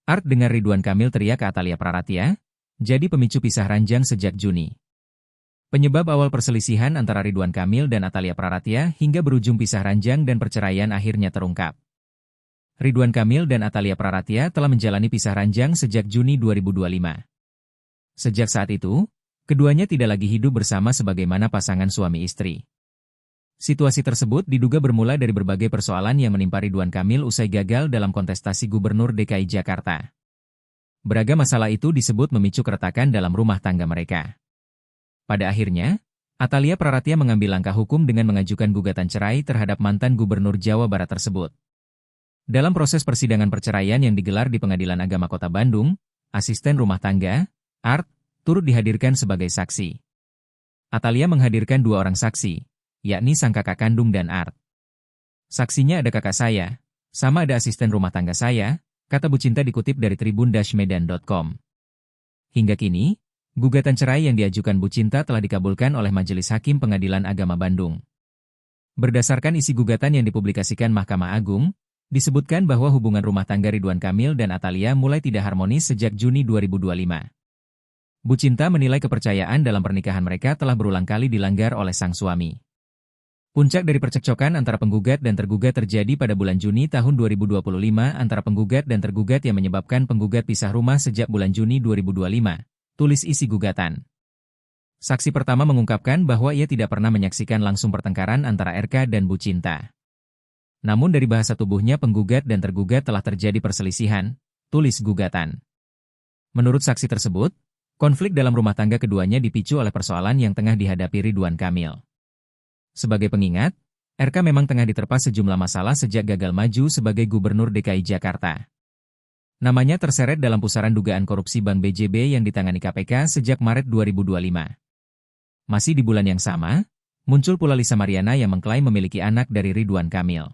Art dengar Ridwan Kamil teriak ke Atalia Praratya, jadi pemicu pisah ranjang sejak Juni. Penyebab awal perselisihan antara Ridwan Kamil dan Atalia Praratya hingga berujung pisah ranjang dan perceraian akhirnya terungkap. Ridwan Kamil dan Atalia Praratya telah menjalani pisah ranjang sejak Juni 2025. Sejak saat itu, keduanya tidak lagi hidup bersama sebagaimana pasangan suami istri. Situasi tersebut diduga bermula dari berbagai persoalan yang menimpa Ridwan Kamil usai gagal dalam kontestasi Gubernur DKI Jakarta. Beragam masalah itu disebut memicu keretakan dalam rumah tangga mereka. Pada akhirnya, Atalia Praratya mengambil langkah hukum dengan mengajukan gugatan cerai terhadap mantan Gubernur Jawa Barat tersebut. Dalam proses persidangan perceraian yang digelar di Pengadilan Agama Kota Bandung, asisten rumah tangga, Art, turut dihadirkan sebagai saksi. Atalia menghadirkan 2 orang saksi, yakni sang kakak kandung dan Art. Saksinya ada kakak saya, sama ada asisten rumah tangga saya, kata Bu Cinta dikutip dari tribun-medan.com. Hingga kini, gugatan cerai yang diajukan Bu Cinta telah dikabulkan oleh Majelis Hakim Pengadilan Agama Bandung. Berdasarkan isi gugatan yang dipublikasikan Mahkamah Agung, disebutkan bahwa hubungan rumah tangga Ridwan Kamil dan Atalia mulai tidak harmonis sejak Juni 2025. Bu Cinta menilai kepercayaan dalam pernikahan mereka telah berulang kali dilanggar oleh sang suami. Puncak dari percekcokan antara penggugat dan tergugat terjadi pada bulan Juni tahun 2025 antara penggugat dan tergugat yang menyebabkan penggugat pisah rumah sejak bulan Juni 2025, tulis isi gugatan. Saksi pertama mengungkapkan bahwa ia tidak pernah menyaksikan langsung pertengkaran antara RK dan Bu Cinta. Namun dari bahasa tubuhnya penggugat dan tergugat telah terjadi perselisihan, tulis gugatan. Menurut saksi tersebut, konflik dalam rumah tangga keduanya dipicu oleh persoalan yang tengah dihadapi Ridwan Kamil. Sebagai pengingat, RK memang tengah diterpa sejumlah masalah sejak gagal maju sebagai Gubernur DKI Jakarta. Namanya terseret dalam pusaran dugaan korupsi Bank BJB yang ditangani KPK sejak Maret 2025. Masih di bulan yang sama, muncul pula Lisa Mariana yang mengklaim memiliki anak dari Ridwan Kamil.